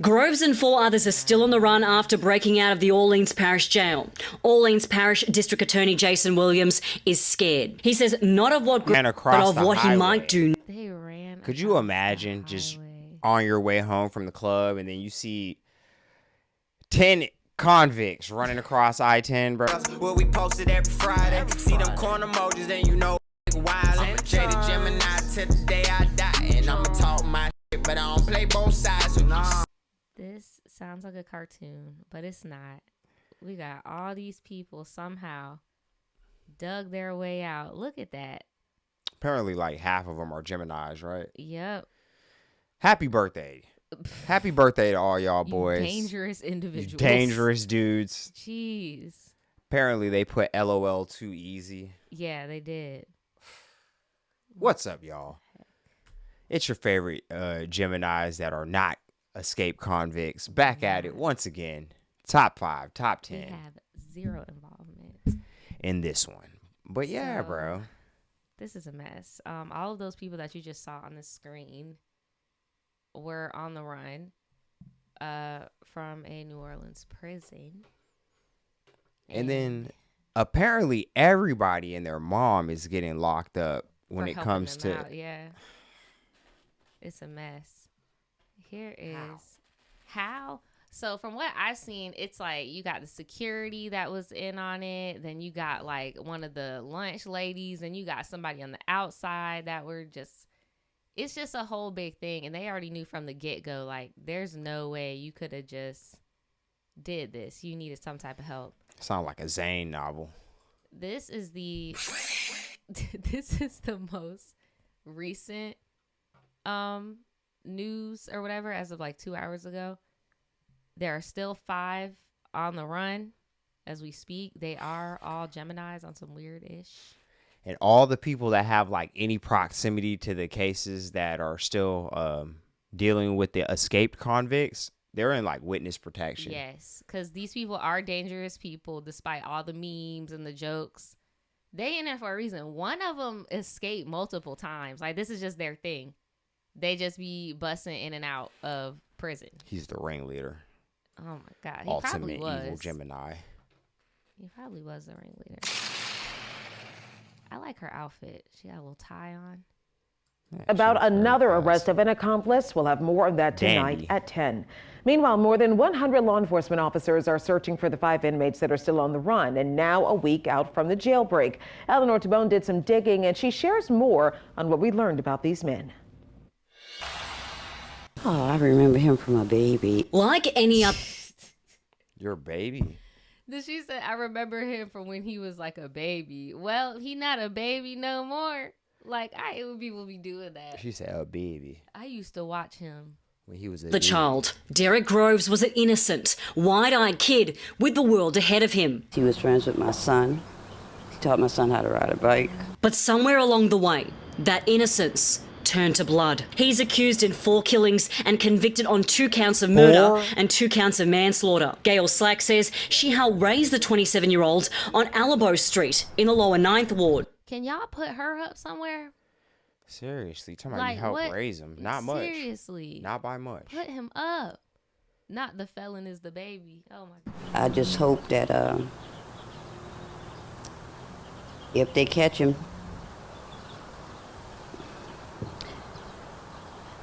Groves and 4 others are still on the run after breaking out of the Orleans Parish Jail. Orleans Parish District Attorney Jason Williams is scared. He says not of what Groves, but of what he might do. They ran. Could you imagine just on your way home from the club and then you see 10 convicts running across I-10, bro? Well, we posted every Friday. See them corn emojis, then you know wild. Jaded Gemini till the day I die. And I'ma talk my shit, but I don't play both sides. So this sounds like a cartoon, but it's not. We got all these people somehow dug their way out. Look at that. Apparently, like, half of them are Geminis, right? Yep. Happy birthday. Happy birthday to all y'all boys. Dangerous individuals. You dangerous dudes. Jeez. Apparently, they put LOL too easy. Yeah, they did. What's up, y'all? It's your favorite Geminis that are not escaped convicts. Back at it once again. Top 5, top 10. We have zero involvement in this one. But yeah, bro. This is a mess. All of those people that you just saw on the screen were on the run from a New Orleans prison. And then apparently everybody and their mom is getting locked up when it comes to out. Yeah. It's a mess. Here is how. So from what I've seen, it's like you got the security that was in on it. Then you got like one of the lunch ladies, and you got somebody on the outside that were just, it's just a whole big thing. And they already knew from the get-go, like, there's no way you could have just did this. You needed some type of help. Sound like a Zane novel. This is the this is the most recent news or whatever as of like 2 hours ago. There are still 5 on the run as we speak. They are all Geminis on some weird-ish. And all the people that have like any proximity to the cases that are still dealing with the escaped convicts, they're in like witness protection. Yes, because these people are dangerous people despite all the memes and the jokes. They in there for a reason. One of them escaped multiple times. Like, this is just their thing. They just be busting in and out of prison. He's the ringleader. Oh my God. He Ultimate probably was. evil Gemini. He probably was the ringleader. I like her outfit. She got a little tie on. Yeah, About another arrest of an accomplice. We'll have more of that tonight at 10. Meanwhile, more than 100 law enforcement officers are searching for the 5 inmates that are still on the run and now a week out from the jailbreak. Eleanor Tabone did some digging and she shares more on what we learned about these men. Oh, I remember him from a baby. Like any other. Your baby? She said, I remember him from when he was like a baby. Well, he not a baby no more. Like, people be doing that. She said a baby. I used to watch him. When he was The child. Derek Groves was an innocent, wide-eyed kid with the world ahead of him. He was friends with my son. He taught my son how to ride a bike. But somewhere along the way, that innocence turned to blood. He's accused in 4 killings and convicted on 2 counts of murder and 2 counts of manslaughter. Gail Slack says she helped raise the 27-year-old on Alabo Street in the lower 9th Ward. Can y'all put her up somewhere? Seriously, talking about you help raise him. Not much. Seriously. Not by much. Put him up. Not the felon is the baby. Oh my God. I just hope that if they catch him,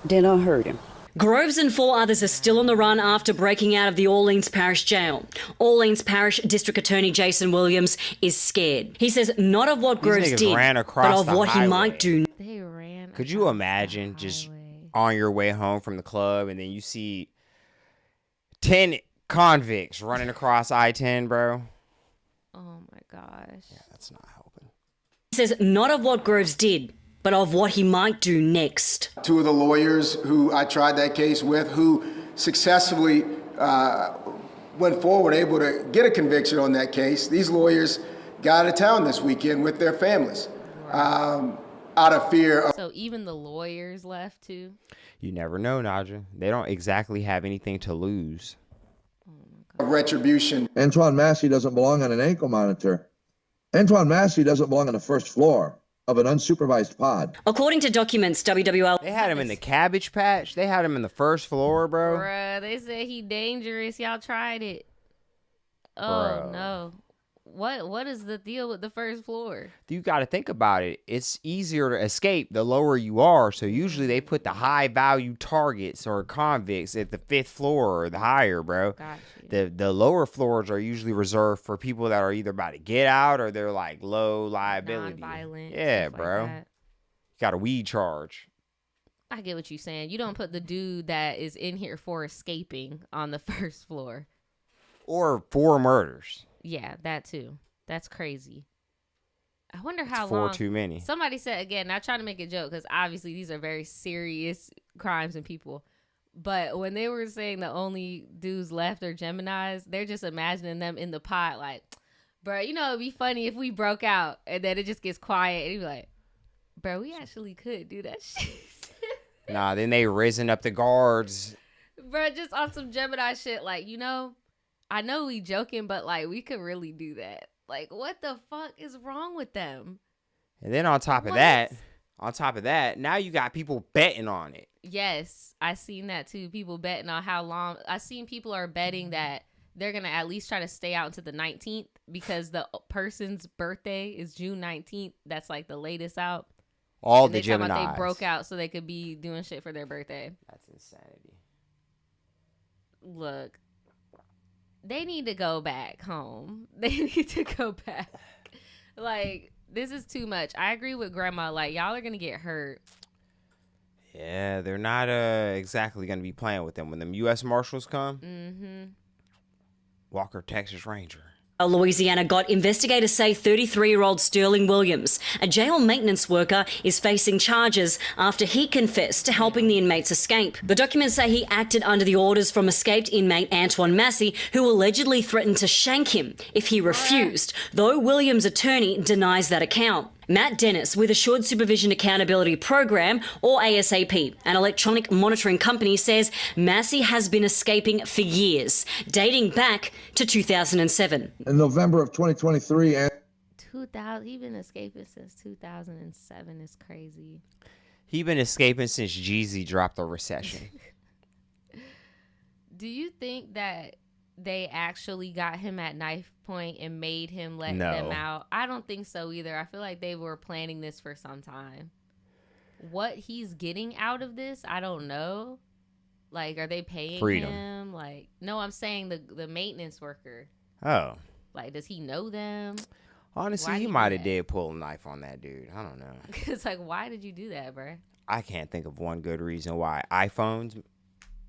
they don't hurt him. Groves and 4 others are still on the run after breaking out of the Orleans Parish Jail. Orleans Parish District Attorney Jason Williams is scared. He says not of what Groves did, but of what he might do. They ran. Could you imagine just on your way home from the club and then you see 10 convicts running across I-10, bro? Oh my gosh. Yeah, that's not helping. He says not of what Groves did, but of what he might do next. 2 of the lawyers who I tried that case with, who successfully went forward, able to get a conviction on that case. These lawyers got out of town this weekend with their families out of fear of. So even the lawyers left too? You never know, Naja. They don't exactly have anything to lose. Retribution. Antoine Massey doesn't belong on an ankle monitor. Antoine Massey doesn't belong on the first floor. of an unsupervised pod. According to documents, WWL... They had him in the cabbage patch. They had him in the first floor, bro. Bruh, they said he dangerous. Y'all tried it. Oh, Bro. no. What is the deal with the first floor? You got to think about it. It's easier to escape the lower you are. So usually they put the high value targets or convicts at the 5th floor or the higher, bro. Got The lower floors are usually reserved for people that are either about to get out or they're like low liability. Non-violent. Yeah, stuff like bro. that. Got a weed charge. I get what you're saying. You don't put the dude that is in here for escaping on the first floor. Or 4 murders. Yeah, that too. That's crazy. I wonder how It's 4 long. too many. Somebody said, again, not trying to make a joke, because obviously these are very serious crimes and people. But when they were saying the only dudes left are Geminis, they're just imagining them in the pot like, bro, you know, it'd be funny if we broke out and then it just gets quiet and you'd be like, bro, we actually could do that shit. Nah, then they risen up the guards. Bro, just on some Gemini shit, like, you know, I know we joking, but like we could really do that. Like, what the fuck is wrong with them? And then on top of that, now you got people betting on it. Yes, I seen that too. People betting on how long. I seen people are betting that they're gonna at least try to stay out until the 19th because the person's birthday is June 19th. That's like the latest out. All and the they talking about Geminis. they broke out so they could be doing shit for their birthday. That's insanity. Look, they need to go back home. They need to go back. Like, this is too much. I agree with Grandma. Like, y'all are gonna get hurt. Yeah, they're not exactly going to be playing with them. When them U.S. Marshals come, Walker, Texas Ranger. Louisiana got investigators say 33-year-old Sterling Williams, a jail maintenance worker, is facing charges after he confessed to helping the inmates escape. The documents say he acted under the orders from escaped inmate Antoine Massey, who allegedly threatened to shank him if he refused, though Williams' attorney denies that account. Matt Dennis with Assured Supervision Accountability Program, or ASAP, an electronic monitoring company, says Massey has been escaping for years, dating back to 2007. In November of 2023, 2000. He been escaping since 2007. It's crazy. He been escaping since Jeezy dropped the recession. Do you think that they actually got him at knife point and made him let them out? I don't think so either. I feel like they were planning this for some time. What he's getting out of this, I don't know. Like, are they paying him? Like, no, I'm saying the maintenance worker. Oh. Like, does he know them? Honestly, he might have did pull a knife on that dude. I don't know. It's like, why did you do that, bro? I can't think of one good reason why. iPhones,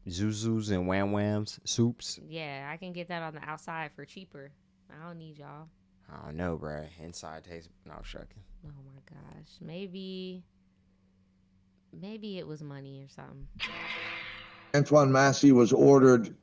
Zuzus and Wham Whams, soups. Yeah, I can get that on the outside for cheaper. I don't need y'all. I don't know, bro. Inside tastes... No, I'm shucking. Oh, my gosh. Maybe it was money or something. Antoine Massey was ordered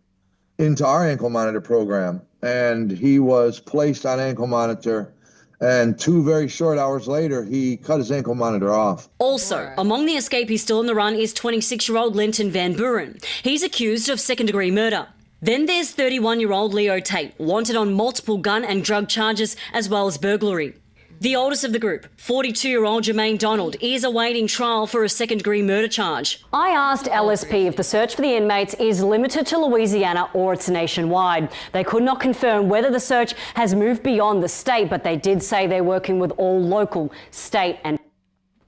into our ankle monitor program, and he was placed on ankle monitor, and 2 very short hours later, he cut his ankle monitor off. Also, among the escapees still on the run is 26-year-old Linton Van Buren. He's accused of second-degree murder. Then there's 31-year-old Leo Tate, wanted on multiple gun and drug charges as well as burglary. The oldest of the group, 42-year-old Jermaine Donald, is awaiting trial for a second-degree murder charge. I asked LSP if the search for the inmates is limited to Louisiana or it's nationwide. They could not confirm whether the search has moved beyond the state, but they did say they're working with all local, state and...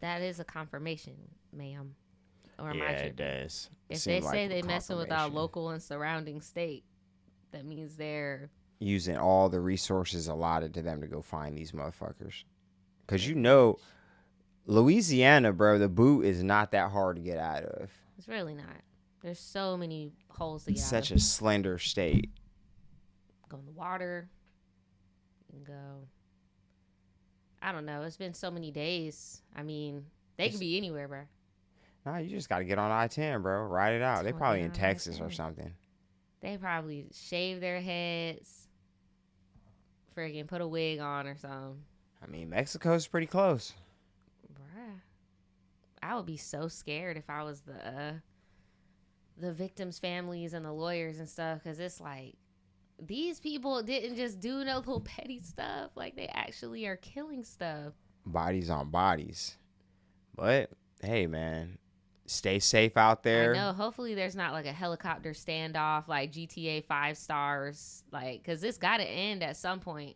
That is a confirmation, ma'am. Or Yeah, it does. If they say they're messing with our local and surrounding state, that means they're... using all the resources allotted to them to go find these motherfuckers. Because you know, Louisiana, bro, the boot is not that hard to get out of. It's really not. There's so many holes to get It's out of. such a slender state. Go in the water. You can go. I don't know. It's been so many days. I mean, they could be anywhere, bro. Nah, you just got to get on I-10, bro. Ride it out. They probably in Texas or something. They probably shave their heads. Friggin' put a wig on or something. I mean, Mexico's pretty close. Bruh. I would be so scared if I was the victims' families and the lawyers and stuff, because it's like, these people didn't just do no little petty stuff. Like, they actually are killing stuff. bodies on bodies. But hey, man, stay safe out there. I know. Hopefully there's not like a helicopter standoff like GTA 5 stars, like, because this got to end at some point.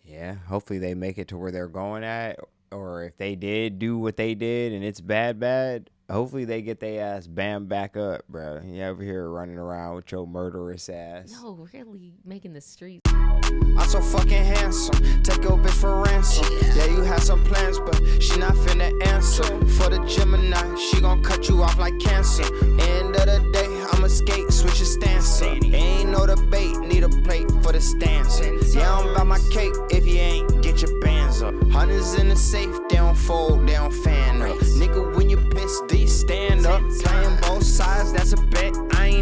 Yeah, hopefully they make it to where they're going at, or if they did do what they did and it's bad, hopefully they get their ass bam back up, bro. You over here running around with your murderous ass. No, really making the streets. I'm so fucking handsome. Take your bitch for ransom. Yeah, you had some plans, but she not finna answer. For the Gemini, she gon' cut you off like cancer. End of the day, I'ma skate, switch your stance up. Ain't no debate, need a plate for the stanza. Yeah, I'm about my cake, if you ain't, get your bands up. Hundreds in the safe, they don't fold, they don't fan up. Nigga, when you piss, do you stand up? Playing both sides, that's a bet, I ain't